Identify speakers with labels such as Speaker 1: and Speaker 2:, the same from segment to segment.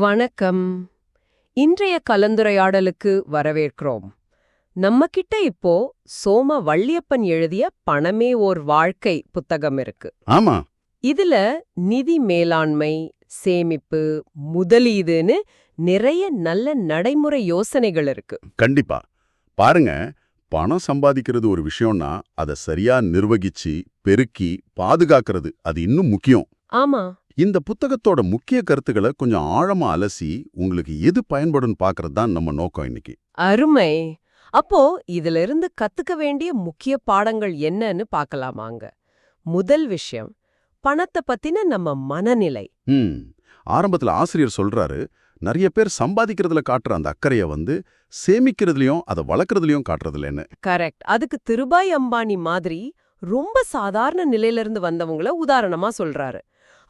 Speaker 1: வணக்கம். இன்றைய கலந்துரையாடலுக்கு வரவேற்கிறோம். நம்ம கிட்ட இப்போ சோம வள்ளியப்பன் எழுதிய பணமே ஓர் வாழ்க்கை புத்தகம் இருக்கு.
Speaker 2: ஆமா.
Speaker 1: இதுல நிதி மேலாண்மை, சேமிப்பு, முதலீடுன்னு நிறைய நல்ல நடைமுறை யோசனைகள் இருக்கு.
Speaker 2: கண்டிப்பா. பாருங்க, பணம் சம்பாதிக்கிறது ஒரு விஷயம்னா அதை சரியா நிர்வகிச்சு பெருக்கி பாதுகாக்கிறது அது இன்னும் முக்கியம்.
Speaker 1: ஆமா.
Speaker 2: இந்த புத்தகத்தோட முக்கிய கருத்துக்களை கொஞ்சம் ஆழமா அலசி உங்களுக்கு எது பயன்படும் பார்க்கறது தான் நம்ம நோக்கம் இன்னைக்கு.
Speaker 1: அருமை. அப்போ இதுல இருந்து கத்துக்க வேண்டிய முக்கிய பாடங்கள் என்னன்னு பார்க்கலாமாங்க. முதல் விஷயம், பணத்தை பத்தின நம்ம மனநிலை.
Speaker 2: ஆரம்பத்துல ஆசிரியர் சொல்றாரு, நிறைய பேர் சம்பாதிக்கிறதுல காட்டுற அந்த அக்கறைய சேமிக்கிறதுலயும் அதை வளர்க்கறதுலயும் காட்டுறதுலன்னு.
Speaker 1: கரெக்ட். அதுக்கு திருபாய் அம்பானி மாதிரி ரொம்ப சாதாரண நிலையிலிருந்து வந்தவங்கள உதாரணமா சொல்றாரு.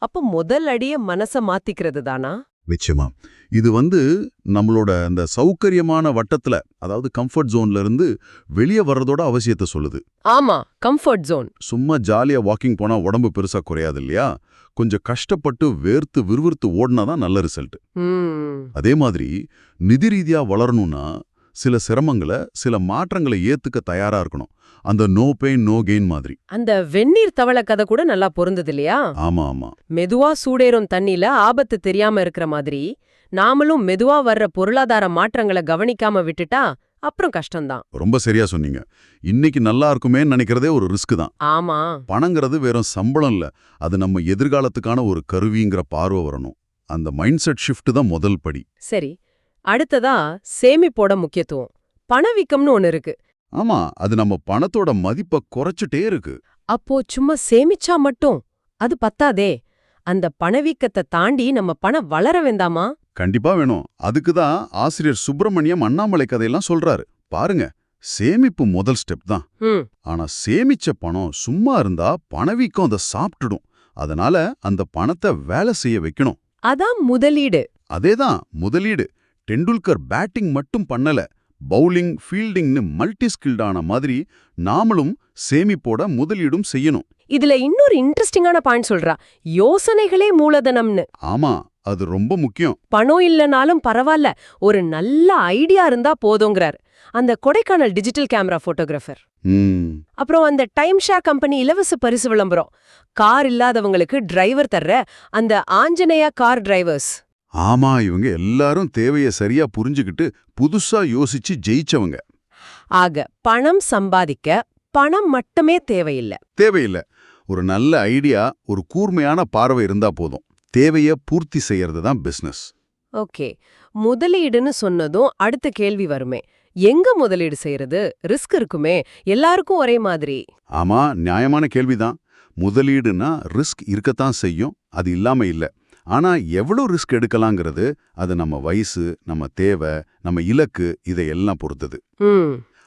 Speaker 1: அப்ப முதல் அடிய மனச மாத்திக்கிறது தானா?
Speaker 2: நிச்சயமா. இது நம்மளோட அந்த சௌகரியமான வட்டத்துல, அதாவது கம்ஃபர்ட் ஜோன்ல இருந்து வெளியே வர்றதோட அவசியத்தை சொல்லுது.
Speaker 1: ஆமா, கம்ஃபர்ட் ஜோன்.
Speaker 2: சும்மா ஜாலியா வாக்கிங் போனா உடம்பு பெருசா குறையாது இல்லையா? கொஞ்சம் கஷ்டப்பட்டு வேர்த்து விறுவிறுத்து ஓடினாதான் நல்ல ரிசல்ட். அதே மாதிரி நிதி ரீதியா வளரணும்னா சில சிரமங்களை, சில மாற்றங்களை ஏத்துக்க தயாரா இருக்கணும். அந்த நோ பெயின் நோ கெயின் மாதிரி.
Speaker 1: அந்த வெந்நீர் தவளை கதை கூட நல்லா பொருந்தது இல்லையா?
Speaker 2: ஆமா ஆமா.
Speaker 1: மெதுவா சூடேறும் தண்ணில ஆபத்து தெரியாம இருக்கிற மாதிரி நாமளும் மெதுவா வர்ற பொருளாதார மாற்றங்களை கவனிக்காம விட்டுட்டா அப்புறம் கஷ்டம்தான்.
Speaker 2: ரொம்ப சரியா சொன்னீங்க. இன்னைக்கு நல்லா இருக்குமே நினைக்கிறதே ஒரு ரிஸ்க் தான்.
Speaker 1: ஆமா.
Speaker 2: பணங்கிறது வெறும் சம்பளம் இல்ல, அது நம்ம எதிர்காலத்துக்கான ஒரு கருவிங்கிற பார்வை வரணும். அந்த மைண்ட் செட் ஷிஃப்ட் தான் முதல் படி.
Speaker 1: சரி, அடுத்ததா சேமிப்போட முக்கியத்துவம். பணவீக்கம்னு ஒண்ணு இருக்கு.
Speaker 2: ஆமா, அது நம்ம பணத்தோட மதிப்பை குறைச்சுட்டே இருக்கு.
Speaker 1: அப்போ சும்மா சேமிச்சா மட்டும் அது பத்தாதே. அந்த பணவீக்கத்தை தாண்டி நம்ம பணம் வளர வேண்டாமா?
Speaker 2: கண்டிப்பா வேணும். அதுக்கு தான் ஆசிரியர் சுப்பிரமணியம் அண்ணாமலை கதையெல்லாம் சொல்றாரு. பாருங்க, சேமிப்பு முதல் ஸ்டெப் தான். ஆனா சேமிச்ச பணம் சும்மா இருந்தா பணவீக்கம் அதை சாப்பிட்டுடும். அதனால அந்த பணத்தை வேலை செய்ய வைக்கணும்.
Speaker 1: அதான் முதலீடு.
Speaker 2: அதேதான் முதலீடு. டெண்டுல்கர் பேட்டிங் மட்டும் பண்ணல, பவுலிங் ஃபீல்டிங்னு மல்டி ஸ்கில்டான மாதிரி நாமளும் சேமிப்போட முதலீடும் செய்யணும்.
Speaker 1: இதுல இன்னொரு இன்ட்ரெஸ்டிங்கான பாயிண்ட் சொல்றா, யோசனைகளே மூலதனம்னு.
Speaker 2: ஆமா, அது ரொம்ப முக்கியம்.
Speaker 1: பணம் இல்லனாலும் பரவாயில்ல, ஒரு நல்ல ஐடியா இருந்தா போதுங்கிறார் அந்த கொடைக்கானல் டிஜிட்டல் கேமரா போட்டோகிராஃபர். அப்புறம் அந்த டைம் ஷேர் கம்பெனி இலவச பரிசு விளம்பரம், கார் இல்லாதவங்களுக்கு டிரைவர் தர்ற அந்த ஆஞ்சநேயா கார் டிரைவர்ஸ்.
Speaker 2: ஆமா, இவங்க எல்லாரும் தேவையை சரியா புரிஞ்சுக்கிட்டு புதுசா யோசிச்சு ஜெயிச்சவங்க.
Speaker 1: ஆக பணம் சம்பாதிக்க பணம் மட்டுமே தேவையில்லை.
Speaker 2: ஒரு நல்ல ஐடியா, ஒரு கூர்மையான பார்வை இருந்தா போதும். தேவைய பூர்த்தி செய்யறது தான் பிசினஸ்.
Speaker 1: ஓகே, முதலீடுன்னு சொன்னதும் அடுத்த கேள்வி வருமே, எங்க முதலீடு செய்யறது? ரிஸ்க் இருக்குமே, எல்லாருக்கும் ஒரே மாதிரி.
Speaker 2: ஆமா, நியாயமான கேள்விதான். முதலீடுனா ரிஸ்க் இருக்கத்தான் செய்யும், அது இல்லாம இல்ல. ஆனா எவ்வளவு ரிஸ்க் எடுக்கலாங்கிறது அது நம்ம வயசு, நம்ம தேவை, நம்ம இலக்கு, இதையெல்லாம் பொறுத்தது.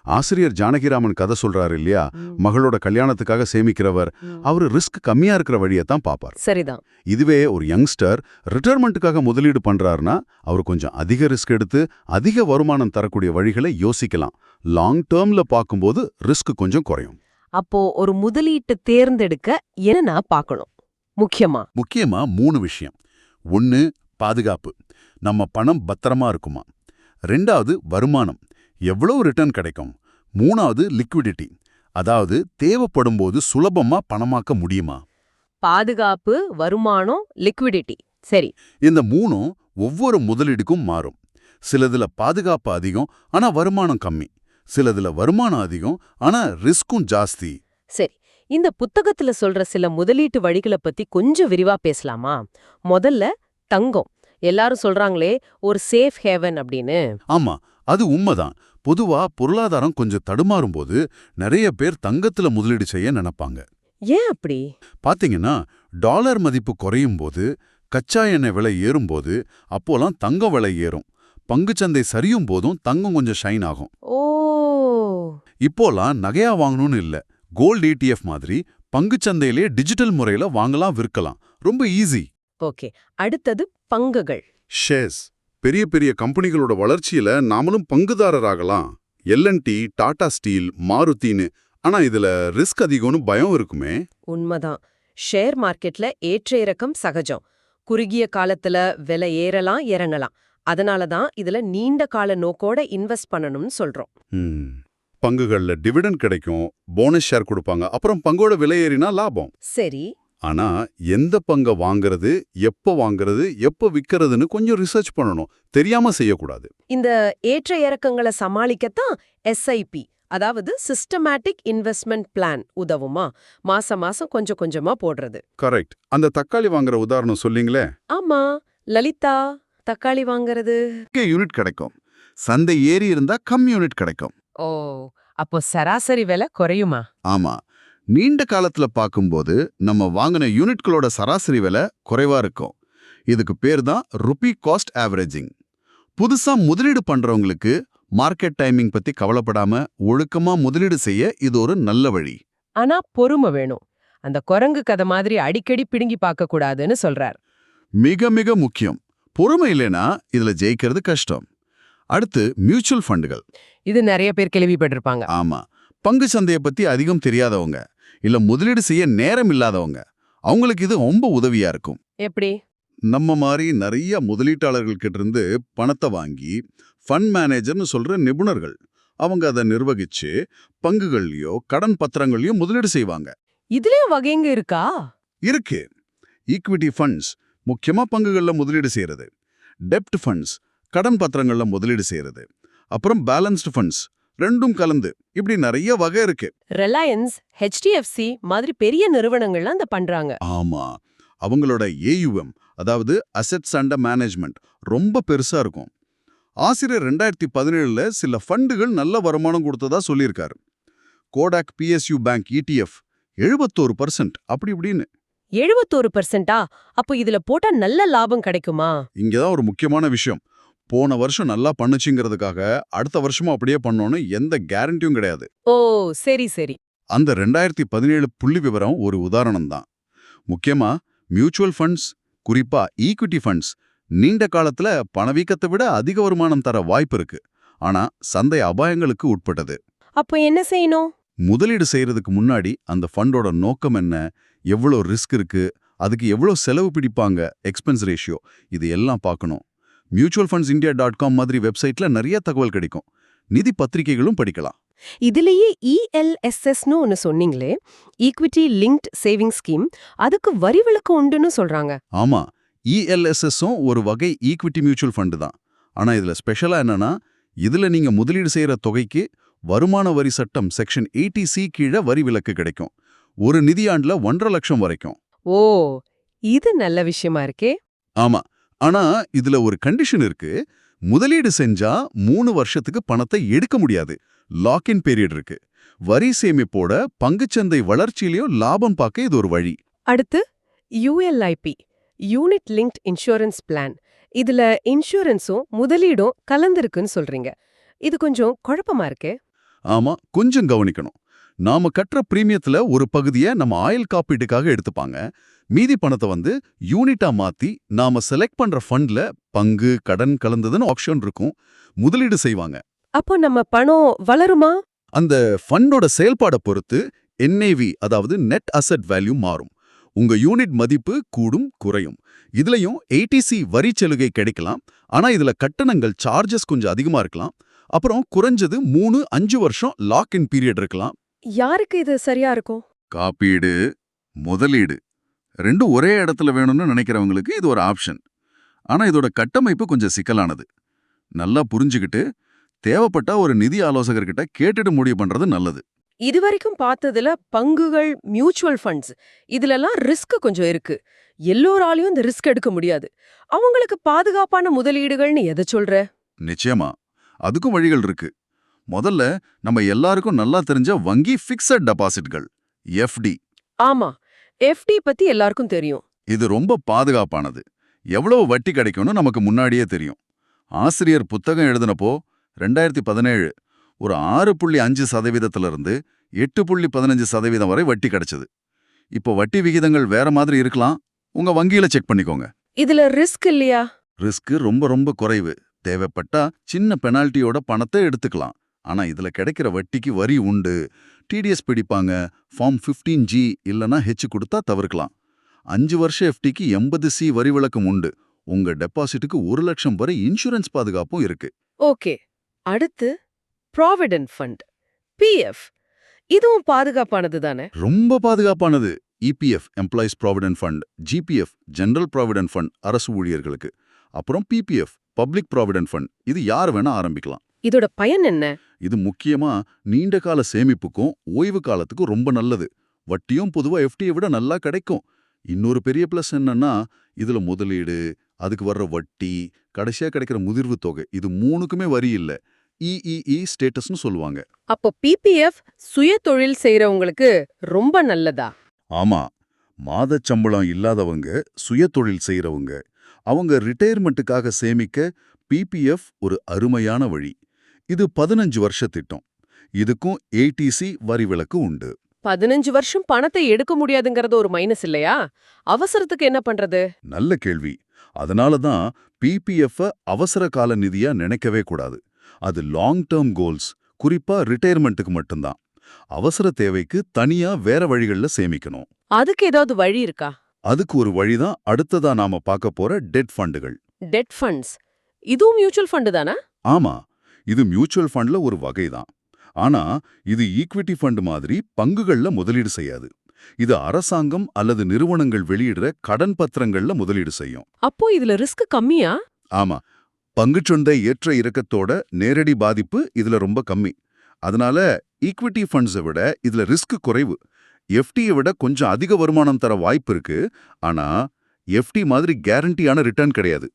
Speaker 2: ஆசிரியர் ஜானகிராமன் கதை சொல்றாரு இல்லையா, மகளோட கல்யாணத்துக்காக சேமிக்கிறவர், அவரு ரிஸ்க் கம்மியா இருக்கிற வழியத்தான் பாப்பார்.
Speaker 1: சரிதான்.
Speaker 2: இதுவே ஒரு யங்ஸ்டர் ரிட்டையர்மெண்ட்டுக்காக முதலீடு பண்றாருன்னா அவர் கொஞ்சம் அதிக ரிஸ்க் எடுத்து அதிக வருமானம் தரக்கூடிய வழிகளை யோசிக்கலாம். லாங் டேர்ம்ல பார்க்கும்போது ரிஸ்க் கொஞ்சம் குறையும்.
Speaker 1: அப்போ ஒரு முதலீட்டு தேர்ந்தெடுக்க என்ன பார்க்கணும்? முக்கியமா
Speaker 2: 3 விஷயம். 1, பாதுகாப்பு, நம்ம பணம் பத்திரமா இருக்குமா. 2வது வருமானம், எவ்வளவு ரிட்டர்ன் கிடைக்கும். 3வது லிக்விடிட்டி, அதாவது தேவைப்படும் போது சுலபமா பணமாக்க முடியுமா.
Speaker 1: பாதுகாப்பு, வருமானம், லிக்விடிட்டி. சரி,
Speaker 2: இந்த 3ம் ஒவ்வொரு முதலீடுக்கும் மாறும். சிலதுல பாதுகாப்பு அதிகம் ஆனா வருமானம் கம்மி, சிலதுல வருமானம் அதிகம் ஆனா ரிஸ்க்கும் ஜாஸ்தி.
Speaker 1: சரி, இந்த புத்தகத்துல சொல்ற சில முதலீட்டு வழிகளை பத்தி கொஞ்சம் விரிவா பேசலாமா? முதல்ல தங்கம். எல்லாரும் சொல்றாங்களே ஒரு சேஃப் ஹேவன் அப்படின்னு.
Speaker 2: ஆமா, அது உண்மைதான். பொதுவா பொருளாதாரம் கொஞ்சம் தடுமாறும் போது நிறைய பேர் தங்கத்துல முதலீடு செய்ய நினைப்பாங்க.
Speaker 1: ஏன் அப்படி?
Speaker 2: பாத்தீங்கன்னா, டாலர் மதிப்பு குறையும் போது, கச்சா எண்ணெய் விலை ஏறும்போது அப்போலாம் தங்கம் விலை ஏறும். பங்குச்சந்தை சரியும் போதும் தங்கம் கொஞ்சம் ஷைன் ஆகும்.
Speaker 1: ஓ,
Speaker 2: இப்போலாம் நகையா வாங்கணும்னு இல்ல, கோல்ட் ETF மாதிரி பங்குச்சந்தையிலே டிஜிட்டல் முறையில வாங்கலாம், விற்கலாம். ரொம்ப ஈஸி.
Speaker 1: ஓகே, அடுத்தது பங்குகள்.
Speaker 2: ஷேர்ஸ். பெரிய பெரிய கம்பெனிகளோட வளர்ச்சியில நாமளும் பங்குதாரராகலாம். L&T, Tata steel, மாருதின்னு. ஆனா இதுல ரிஸ்க் அதிகம்னு பயம் இருக்குமே.
Speaker 1: உண்மைதான். ஷேர் மார்க்கெட்ல ஏற்ற இறக்கம் சகஜம். குறுகிய காலத்துல விலை ஏறலாம் இறங்கலாம். அதனால தான் இதுல நீண்ட கால நோக்கோட இன்வெஸ்ட் பண்ணணும்னு சொல்றோம்.
Speaker 2: ம். பங்குகள்ல டிவிடெண்ட் கிடைக்கும், போனஸ் ஷேர் கொடுப்பாங்க, அப்புறம் பங்கோட விலை ஏறினா லாபம்.
Speaker 1: சரி.
Speaker 2: ஆனா எந்த பங்க வாங்குறது, எப்ப விக்கிறதுன்னு கொஞ்சம் ரிசர்ச் பண்ணணும். தெரியாம செய்யக்கூடாது.
Speaker 1: இந்த ஏற்ற இறக்கங்களை சமாளிக்கத்தான் எஸ்ஐபி, அதாவது சிஸ்டமேட்டிக் இன்வெஸ்ட்மெண்ட் பிளான் உதவுமா? மாசம் மாசம் கொஞ்சம் கொஞ்சமா போடுறது.
Speaker 2: கரெக்ட். அந்த தக்காளி வாங்குற உதாரணம் சொல்லீங்களே.
Speaker 1: ஆமா, லலிதா தக்காளி வாங்குறது.
Speaker 3: யூனிட் கிடைக்கும். சந்தை ஏறி இருந்தா யூனிட் கிடைக்கும்.
Speaker 1: ஓ, அப்போ சராசரி விலை குறையுமா?
Speaker 3: ஆமா, நீண்ட காலத்துல பார்க்கும்போது நம்ம வாங்கின யூனிட்களோட சராசரி விலை குறைவா இருக்கும். இதுக்கு பேர் தான் ருபி காஸ்ட் ஆவரேஜிங். புதுசா முதலீடு பண்றவங்களுக்கு மார்க்கெட் டைமிங் பத்தி கவலைப்படாம ஒழுக்கமா முதலீடு செய்ய இது ஒரு நல்ல வழி.
Speaker 1: ஆனா பொறுமை வேணும். அந்த குரங்கு கதை மாதிரி அடிக்கடி பிடுங்கி பார்க்க கூடாதுன்னு சொல்றார்.
Speaker 3: மிக மிக முக்கியம். பொறுமை இல்லைனா இதுல ஜெயிக்கிறது கஷ்டம். அடுத்து மியூச்சுவல் ஃபண்டுகள்.
Speaker 1: இது நிறைய பேர் கேள்விப்பட்டிருப்பாங்க.
Speaker 3: ஆமா, பங்கு சந்தையை பத்தி அதிகம் தெரியாதவங்க, இல்ல முதலீடு செய்ய நேரம் இல்லாதவங்க, அவங்களுக்கு இது ரொம்ப உதவியா இருக்கும்.
Speaker 1: எப்படி?
Speaker 3: நம்ம மாதிரி நிறைய முதலீட்டாளர்கள் கிட்ட இருந்து பணத்தை வாங்கி ஃபண்ட் மேனேஜர்னு சொல்ற நிபுணர்கள், அவங்க அதை நிர்வகிச்சு பங்குகள்லயோ கடன் பத்திரங்கள்லயோ முதலீடு செய்வாங்க.
Speaker 1: இதுலயும் வகைங்க இருக்கா?
Speaker 3: இருக்கு. ஈக்விட்டி ஃபண்ட்ஸ் முக்கியமா பங்குகள்ல முதலீடு செய்யறது, டெப்ட் ஃபண்ட்ஸ் கடன் பத்திரங்கள்ல முதலீடு செய்யறது, அப்புறம் பேலன்ஸ்டு ஃபண்ட்ஸ் ரெண்டும் கலந்து, இப்படி நிறைய வகை இருக்கு.
Speaker 1: ரிலையன்ஸ், HDFC மாதிரி பெரிய நிறுவனங்கள்லாம் அந்த பண்றாங்க.
Speaker 3: ஆமா, அவங்களோட AUM, அதாவது அசெட்ஸ் அண்டர் மேனேஜ்மெண்ட், ரொம்ப பெருசா இருக்கும். ஆசிரியர் 2017ல சில ஃபண்டுகள் நல்ல வருமானம் கொடுத்ததா சொல்லியிருக்காரு. கோடாக் PSU பேங்க் ETF 71%, அப்படி இப்படின்னு.
Speaker 1: 71%? அப்போ இதுல போட்டா நல்ல லாபம் கிடைக்குமா?
Speaker 3: இங்கதான் ஒரு முக்கியமான விஷயம். போன வருஷம் நல்லா பண்ணுச்சுங்கிறதுக்காக அடுத்த வருஷமும் அப்படியே பண்ணோன்னு எந்த கேரண்டியும் கிடையாது.
Speaker 1: ஓ, சரி சரி.
Speaker 3: அந்த 2017 புள்ளி விவரம் ஒரு உதாரணம் தான். முக்கியமா மியூச்சுவல் ஃபண்ட்ஸ், குறிப்பா ஈக்விட்டி ஃபண்ட்ஸ், நீண்ட காலத்துல பணவீக்கத்தை விட அதிக வருமானம் தர வாய்ப்பு இருக்கு. ஆனா சந்தை அபாயங்களுக்கு உட்பட்டது.
Speaker 1: அப்போ என்ன செய்யணும்?
Speaker 3: முதலீடு செய்யறதுக்கு முன்னாடி அந்த ஃபண்டோட நோக்கம் என்ன, எவ்வளோ ரிஸ்க் இருக்கு, அதுக்கு எவ்வளோ செலவு பிடிப்பாங்க, எக்ஸ்பென்ஸ் ரேஷியோ, இது எல்லாம் பார்க்கணும். mutualfundsindia.com மாதிரி வெப்சைட்ல நிறைய தகவல் கிடைக்கும். நிதி பத்திரிகைகளும் படிக்கலாம்.
Speaker 1: இதுலயே ELSSன்னு ஒன்னு சொன்னீங்களே, ஈக்விட்டி லிங்க்ட் சேவிங் ஸ்கீம், அதுக்கு வரி விலக்கு உண்டுன்னு சொல்றாங்க.
Speaker 3: ஆமா, ELSSம் ஒரு வகை ஈக்விட்டி மியூச்சுவல் ஃபண்டு தான். ஆனா இதுல ஸ்பெஷலா என்னன்னா, இதுல நீங்க முதலீடு செய்யற தொகைக்கு வருமான வரி சட்டம் செக்ஷன் 80C கீழே வரி விலக்கு கிடைக்கும். ஒரு நிதியாண்டுல 1.5 லட்சம் வரைக்கும்.
Speaker 1: ஓ, இது நல்ல விஷயமா இருக்கே.
Speaker 3: ஆமா, ஆனா இதுல ஒரு கண்டிஷன் இருக்கு. முதலீடு செஞ்சா 3 வருஷத்துக்கு பணத்தை எடுக்க முடியாது. லாக்-இன் பீரியட் இருக்கு. வரி சேமிப்போட பங்குச்சந்தை வளர்ச்சியிலயும் லாபம் பார்க்க இது ஒரு வழி.
Speaker 1: அடுத்து ULIP, unit linked insurance plan. இதுல இன்சூரன்ஸும் முதலீடும் கலந்திருக்குன்னு சொல்றீங்க. இது கொஞ்சம் குழப்பமா இருக்கே.
Speaker 3: ஆமா, கொஞ்சம் கவனிக்கணும். நாம கட்டுற பிரீமியத்துல ஒரு பகுதியை நம்ம ஆயுள் காப்பீட்டுக்காக எடுத்துப்பாங்க. மீதி பணத்தை யூனிட்டா மாத்தி நாம செலக்ட் பண்ற ஃபண்ட்ல பங்கு கடன் கலந்ததுன்னு ஆப்ஷன் இருக்கும், முதலீடு செய்வாங்க.
Speaker 1: அப்போ நம்ம பணம் வளருமா?
Speaker 3: அந்த ஃபண்டோட செயல்பாடை பொறுத்து NAV, அதாவது நெட் அசெட் வேல்யூ மாறும். உங்க யூனிட் மதிப்பு கூடும் குறையும். இதுலயும் 80C வரி சலுகை கிடைக்கலாம். ஆனா இதுல கட்டணங்கள் சார்ஜஸ் கொஞ்சம் அதிகமா இருக்கலாம். அப்புறம் குறைஞ்சது 3-5 வருஷம் லாக்-இன் பீரியட் இருக்கலாம்.
Speaker 1: யாருக்கு இது சரியா இருக்கும்?
Speaker 3: காப்பீடு, முதலீடு ரெண்டும் ஒரே இடத்துல வேணும்னு நினைக்கிறவங்களுக்கு இது ஒரு ஆப்ஷன். ஆனா இதோட கட்டமைப்பு கொஞ்சம் சிக்கலானது. நல்லா புரிஞ்சுக்கிட்டு தேவைப்பட்டா ஒரு நிதி ஆலோசகர்கிட்ட கேட்டுட்டு முடிவு பண்றது நல்லது.
Speaker 1: இதுவரைக்கும் பார்த்ததுல பங்குகள், மியூச்சுவல் ஃபண்ட்ஸ், இதுலலாம் ரிஸ்க் கொஞ்சம் இருக்கு. எல்லோராலையும் இந்த ரிஸ்க் எடுக்க முடியாது. அவங்களுக்கு பாதுகாப்பான முதலீடுகள்னு எதை சொல்ற?
Speaker 3: நிச்சயமா அதுக்கும் வழிகள் இருக்கு. முதல்ல நம்ம எல்லாருக்கும் நல்லா தெரிஞ்ச வங்கி ஃபிக்ஸட் டெபாசிட்கள், FD.
Speaker 1: ஆமா, FD பத்தி எல்லாருக்கும் தெரியும்.
Speaker 3: இது ரொம்ப பாதுகாப்பானது. எவ்வளவு வட்டி கிடைக்கும்னு நமக்கு முன்னாடியே தெரியும். ஆசிரியர் புத்தகம் எழுதினப்போ 2017 ஒரு 6.5% 8.15% வரை வட்டி கிடைச்சது. இப்போ வட்டி விகிதங்கள் வேற மாதிரி இருக்கலாம். உங்க வங்கியில செக் பண்ணிக்கோங்க.
Speaker 1: இதுல ரிஸ்க் இல்லையா?
Speaker 3: ரிஸ்க் ரொம்ப ரொம்ப குறைவு. தேவைப்பட்டா சின்ன பெனால்ட்டியோட பணத்தை எடுத்துக்கலாம். ஆனா இதுல கிடைக்கிற வட்டிக்கு வரி உண்டு. TDS பிடிப்பாங்க. ஃபார்ம் 15G இல்லனா H கொடுத்தா தவிர்க்கலாம். 5 வருஷ எஃப்டிக்கு 80C வரி விலக்கம் உண்டு. உங்க டெபாசிட்டுக்கு 1 லட்சம் வரை இன்சூரன்ஸ் பாதுகாப்பும் இருக்கு.
Speaker 1: ஓகே. அடுத்து ப்ராவிடென்ட் ஃபண்ட், பிஎஃப். இதுவும் பாதுகாப்பானது தானே?
Speaker 3: ரொம்ப பாதுகாப்பானது. EPF employees provident fund, GPF general provident fund அரசு ஊழியர்களுக்கு, அப்புறம் பிபிஎஃப் பப்ளிக் ப்ராவிடென்ட் ஃபண்ட். இது யார் வேணா ஆரம்பிக்கலாம்.
Speaker 1: இதோட பயன் என்ன?
Speaker 3: இது முக்கியமா நீண்ட கால சேமிப்புக்கும் ஓய்வு காலத்துக்கும் ரொம்ப நல்லது. வட்டியும் பொதுவா எஃப்டியை விட நல்லா கிடைக்கும். இன்னொரு பெரிய பிளஸ் என்னன்னா, இதுல முதலீடு, அதுக்கு வர்ற வட்டி, கடைசியா கிடைக்கிற முதிர்வு தொகை, இது 3க்குமே வரி இல்ல. இஇஇ ஸ்டேட்டஸ்னு சொல்லுவாங்க.
Speaker 1: அப்போ பிபிஎஃப் சுய தொழில் செய்யறவங்களுக்கு ரொம்ப நல்லதா?
Speaker 3: ஆமா, மாதச் சம்பளம் இல்லாதவங்க, சுய தொழில் செய்யறவங்க, அவங்க ரிட்டையர்மெண்ட்டுக்காக சேமிக்க பிபிஎஃப் ஒரு அருமையான வழி. இது 15 வருஷ திட்டம். இதுக்கும் ஏடிசி வரி விலக்கு உண்டு.
Speaker 1: 15 வருஷம் பணத்தை எடுக்க முடியாதுங்கிறது ஒரு மைனஸ் இல்லையா? அவசரத்துக்கு என்ன பண்றது?
Speaker 3: நல்ல கேள்வி. அதனால தான் பிபிஎஃப் அவசர கால நிதியா நினைக்கவே கூடாது. அது லாங் டேர்ம் கோல்ஸ், குறிப்பா ரிட்டையர்மெண்ட்டுக்கு மட்டும்தான். அவசர தேவைக்கு தனியா வேற வழிகள்ல சேமிக்கணும்.
Speaker 1: அதுக்கு ஏதாவது வழி இருக்கா?
Speaker 3: அதுக்கு ஒரு வழிதான் அடுத்ததா நாம பார்க்க போற டெட் ஃபண்டுகள்.
Speaker 1: டெட் ஃபண்ட்ஸ், இதுவும் மியூச்சுவல் ஃபண்டு தானே?
Speaker 3: ஆமா, இது மியூச்சுவல் ஃபண்ட்ல ஒரு வகைதான். ஆனா இது ஈக்விட்டி ஃபண்ட் மாதிரி பங்குகள்ல முதலீடு செய்யாது. இது அரசாங்கம் அல்லது நிறுவனங்கள் வெளியிடுற கடன் பத்திரங்கள்ல முதலீடு செய்யும்.
Speaker 1: அப்போ இதுல ரிஸ்க் கம்மியா?
Speaker 3: ஆமா, பங்குச்சந்தை ஏற்ற இறக்கத்தோட நேரடி பாதிப்பு இதுல ரொம்ப கம்மி. அதனால ஈக்விட்டி ஃபண்ட்ஸை விட இதுல ரிஸ்க் குறைவு. எஃப்டியை விட கொஞ்சம் அதிக வருமானம் தர வாய்ப்பு இருக்கு. ஆனா எஃப்டி மாதிரி கேரண்டியான ரிட்டர்ன் கிடையாது.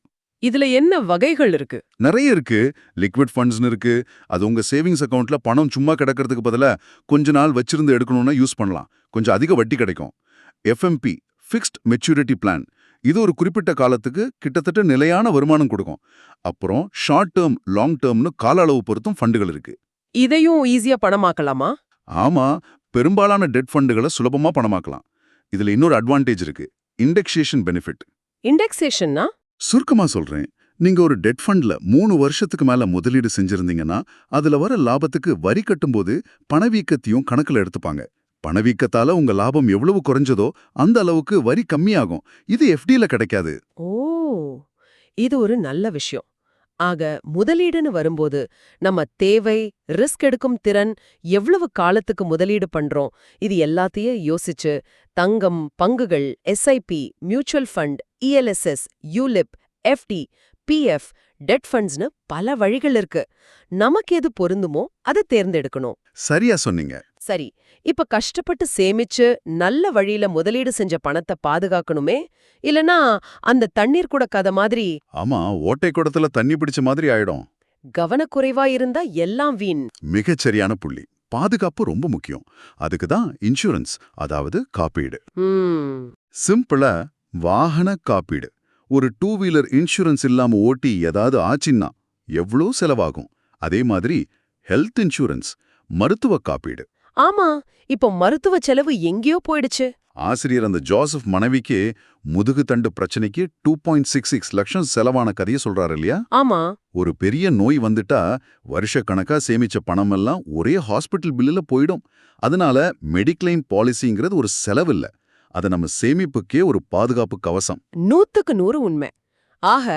Speaker 1: இதுல என்ன வகைகள் இருக்கு?
Speaker 3: நிறைய இருக்கு. லிக்விட் ஃபண்ட்ஸ்னு இருக்கு. அது உங்க சேவிங்ஸ் அக்கவுண்ட்ல பணம் சும்மா கிடக்கிறதுக்கு பதிலா கொஞ்ச நாள் வச்சிருந்து எடுக்கணும்னா யூஸ் பண்ணலாம். கொஞ்சம் அதிக வட்டி கிடைக்கும். எஃப்எம்பி ஃபிக்ஸ்ட் மெச்சூரிட்டி பிளான், இது ஒரு குறிப்பிட்ட காலத்துக்கு கிட்டத்தட்ட நிலையான வருமானம் கொடுக்கும். அப்புறம் ஷார்ட் டேர்ம், லாங் டேர்ம்னு கால அளவு பொறுத்தும் ஃபண்டுகள் இருக்கு.
Speaker 1: இதையும் ஈஸியா பணமாக்கலாமா?
Speaker 3: ஆமா, பெரும்பாலான டெட் ஃபண்டுகளை சுலபமா பணமாக்கலாம். இதுல இன்னொரு அட்வான்டேஜ் இருக்கு, இண்டெக்ஸேஷன் பெனிஃபிட்.
Speaker 1: இண்டெக்ஸேஷன்னா?
Speaker 3: சுருக்கமா சொல்றேன், நீங்க ஒரு டெட் ஃபண்ட்ல 3 வருஷத்துக்கு மேல முதலீடு செஞ்சிருந்தீங்கன்னா அதுல வர லாபத்துக்கு வரி கட்டும்போது பணவீக்கத்தையும் கணக்குல எடுத்துப்பாங்க. பணவீக்கத்தால உங்க லாபம் எவ்வளவு குறைஞ்சதோ அந்த அளவுக்கு வரி கம்மியாகும். இது எஃப்டில கிடைக்காது.
Speaker 1: ஓ, இது ஒரு நல்ல விஷயம். ஆக முதலீடுன்னு வரும்போது நம்ம தேவை, ரிஸ்க் எடுக்கும் திறன், எவ்வளவு காலத்துக்கு முதலீடு பண்றோம், இது எல்லாத்தையும் யோசிச்சு தங்கம், பங்குகள், SIP, mutual fund, ELSS, ULIP, FD, PF, debt ஃபண்ட்ஸ்னு பல வழிகள் இருக்கு. நமக்கு எது பொருந்துமோ அதை தேர்ந்தெடுக்கணும்.
Speaker 3: சரியா சொன்னீங்க.
Speaker 1: சரி, இப்ப கஷ்டப்பட்டு சேமிச்சு நல்ல வழியில முதலீடு செஞ்ச பணத்தை பாதுகாக்கணுமே, இல்லனா அந்த தண்ணீர் கூட கதை மாதிரி?
Speaker 3: ஆமா, ஓட்டை குடத்துல தண்ணி பிடிச்ச மாதிரி ஆயிடும்.
Speaker 1: கவனக்குறைவா இருந்தா எல்லாம் வீண்.
Speaker 3: மிகச்சரியான புள்ளி. பாதுகாப்பு ரொம்ப முக்கியம். அதுக்கு தான் இன்சூரன்ஸ், அதாவது காப்பீடு. சிம்பிளா வாகன காப்பீடு. ஒரு 2 வீலர் இன்சூரன்ஸ் இல்லாம ஓட்டி ஏதாவது ஆச்சின்னா எவ்வளோ செலவாகும். அதே மாதிரி ஹெல்த் இன்சூரன்ஸ், மருத்துவ காப்பீடு.
Speaker 1: ஆமா, இப்போ மருத்துவ செலவு எங்கேயோ போயிடுச்சு.
Speaker 3: ஆசிரியர் அந்த ஜோசப் மனைவிக்கு முதுகு தண்டு பிரச்சனைக்கு 2.66 லட்சம் செலவான கதையை சொல்றாரு இல்லையா?
Speaker 1: ஆமா.
Speaker 3: ஒரு பெரிய நோய் வந்துட்டா வருஷக்கணக்கா சேமிச்ச பணமெல்லாம் ஒரே ஹாஸ்பிட்டல் பில்லுல போயிடும். அதனால மெடிக்ளைம் பாலிசிங்கிறது ஒரு செலவில்ல, அது நம்ம சேமிப்புக்கே ஒரு பாதுகாப்பு கவசம்.
Speaker 1: 100க்கு 100 உண்மை. ஆக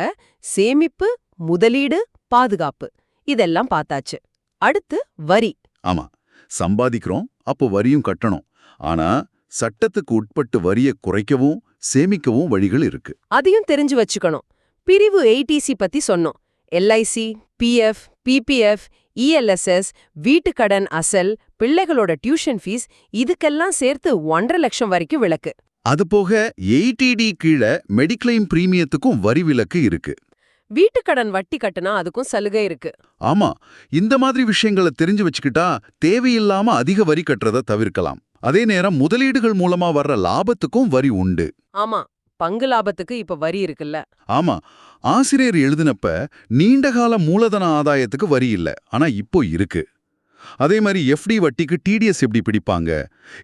Speaker 1: சேமிப்பு, முதலீடு, பாதுகாப்பு இதெல்லாம் பார்த்தாச்சு. அடுத்து வரி.
Speaker 3: ஆமா, சம்பாதிக்கிறோம், அப்போ வரியும் கட்டணும். ஆனா சட்டத்துக்கு உட்பட்டு வரியை குறைக்கவும் சேமிக்கவும் வழிகள் இருக்கு.
Speaker 1: அதையும் தெரிஞ்சு வச்சுக்கணும். பிரிவு 80C பத்தி சொன்னோம். எல்ஐசி, பிஎஃப், பிபிஎஃப், இஎல்எஸ்எஸ், வீட்டுக்கடன் அசல், பிள்ளைகளோட டியூஷன் ஃபீஸ், இதுக்கெல்லாம் சேர்த்து 1.5 லட்சம் வரைக்கும் விலக்கு.
Speaker 3: அதுபோக 80D கீழே மெடிக்ளைம் பிரீமியத்துக்கும் வரி விலக்கு இருக்கு.
Speaker 1: வீட்டுக்கடன் வட்டி கட்டுனா அதுக்கும் சலுகை இருக்கு.
Speaker 3: ஆமா, இந்த மாதிரி விஷயங்களை தெரிஞ்சு வச்சுக்கிட்டா தேவையில்லாம அதிக வரி கட்டுறத தவிர்க்கலாம். அதே நேரம் முதலீடுகள் மூலமா வர்ற லாபத்துக்கும் வரி உண்டு.
Speaker 1: ஆமா, பங்கு லாபத்துக்கு இப்ப வரி இருக்குல்ல.
Speaker 3: ஆமா, ஆசிரியர் எழுதினப்ப நீண்டகால மூலதன ஆதாயத்துக்கு வரி இல்ல, ஆனா இப்போ இருக்கு. அதே மாதிரி எஃப்டி வட்டிக்கு டிடிஎஸ் எப்படி பிடிப்பாங்க,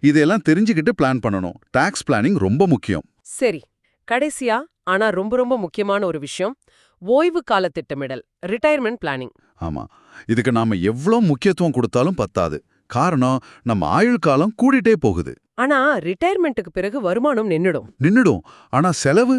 Speaker 3: இதெல்லாம் தெரிஞ்சுக்கிட்டு பிளான் பண்ணணும். டாக்ஸ் பிளானிங் ரொம்ப முக்கியம்.
Speaker 1: சரி, கடைசியா ஆனா ரொம்ப ரொம்ப முக்கியமான ஒரு விஷயம், ஓய்வு கால திட்டமிடல், ரிட்டையர்மெண்ட் பிளானிங்.
Speaker 3: ஆமா, இதுக்கு நாம எவ்வளோ முக்கியத்துவம் கொடுத்தாலும் பத்தாது. காரணம் நம்ம ஆயுள் காலம் கூடிட்டே போகுது.
Speaker 1: ஆனா ரிட்டையர்மெண்ட்டுக்கு பிறகு வருமானம்
Speaker 3: நின்னுடும். ஆனா செலவு,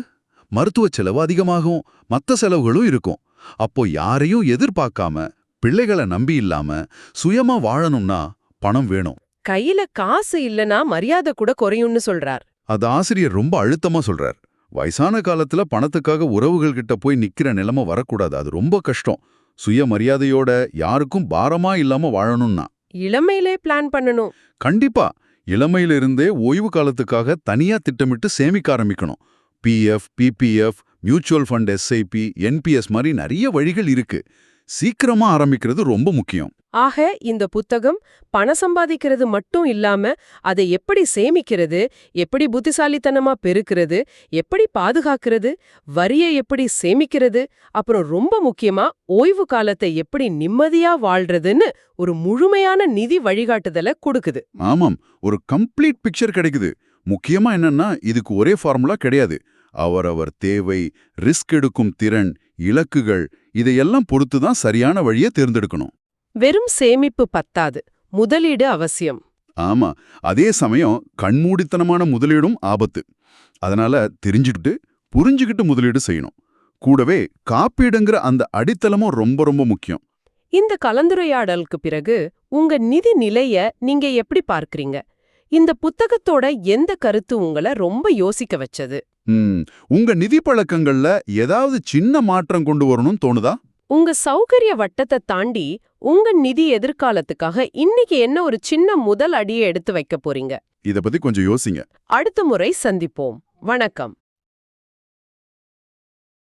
Speaker 3: மருத்துவ செலவு அதிகமாகும், மத்த செலவுகளும் இருக்கும். அப்போ யாரையும் எதிர்பார்க்காம, பிள்ளைகளை நம்பி இல்லாம சுயமா வாழணும்னா பணம் வேணும்.
Speaker 1: கையில காசு இல்லனா மரியாதை கூட குறையும்னு சொல்றார்.
Speaker 3: அது ஆசிரியர் ரொம்ப அழுத்தமா சொல்றார். வயசான காலத்துல பணத்துக்காக உறவுகள் கிட்ட போய் நிக்கிற நிலைமை வரக்கூடாது. அது ரொம்ப கஷ்டம். சுயமரியாதையோட யாருக்கும் பாரமா இல்லாம வாழணும்னா
Speaker 1: இளமையிலே பிளான் பண்ணணும்.
Speaker 3: கண்டிப்பா இளமையிலிருந்தே ஓய்வு காலத்துக்காக தனியா திட்டமிட்டு சேமிக்க ஆரம்பிக்கணும். PF, PPF, mutual fund, SIP, NPS மாதிரி நிறைய வழிகள் இருக்கு. சீக்கிரமா ஆரம்பிக்கிறது ரொம்ப முக்கியம்.
Speaker 1: ஆக இந்த புத்தகம் பணம் சம்பாதிக்கிறது மட்டும் இல்லாம அதை எப்படி சேமிக்கிறது, எப்படி புத்திசாலித்தனமா பெருக்கிறது, எப்படி பாதுகாக்கிறது, வரியை எப்படி சேமிக்கிறது, அப்புறம் ரொம்ப முக்கியமா ஓய்வு காலத்தை எப்படி நிம்மதியா வாழ்றதுன்னு ஒரு முழுமையான நிதி வழிகாட்டுதலை கொடுக்குது.
Speaker 3: ஆமாம், ஒரு கம்ப்ளீட் பிக்சர் கிடைக்குது. முக்கியமா என்னன்னா இதுக்கு ஒரே ஃபார்முலா கிடையாது. அவரவர் தேவை, ரிஸ்க் எடுக்கும் திறன், இலக்குகள் இதையெல்லாம் பொறுத்து தான் சரியான வழியை தேர்ந்தெடுக்கணும்.
Speaker 1: வெறும் சேமிப்பு பத்தாது, முதலீடு அவசியம்.
Speaker 3: ஆமா, அதே சமயம் கண்மூடித்தனமான முதலீடும் ஆபத்து. அதனால தெரிஞ்சுக்கிட்டு புரிஞ்சுக்கிட்டு முதலீடு செய்யணும். கூடவே காப்பீடுங்கிற அந்த அடித்தளமும் ரொம்ப ரொம்ப முக்கியம்.
Speaker 1: இந்த கலந்துரையாடலுக்கு பிறகு உங்க நிதி நிலைய நீங்க எப்படி பார்க்கறீங்க? இந்த புத்தகத்தோட எந்த கருத்து உங்களை ரொம்ப யோசிக்க வச்சது?
Speaker 3: உங்க நிதி பழக்கங்கள்ல ஏதாவது சின்ன மாற்றம் கொண்டு வரணும்னு தோணுதா?
Speaker 1: உங்க சௌகரிய வட்டத்தை தாண்டி உங்க நிதி எதிர்காலத்துக்காக இன்னைக்கு என்ன ஒரு சின்ன முதல் அடியை எடுத்து வைக்க போறீங்க?
Speaker 3: இத பத்தி கொஞ்சம் யோசிங்க.
Speaker 1: அடுத்த முறை சந்திப்போம். வணக்கம்.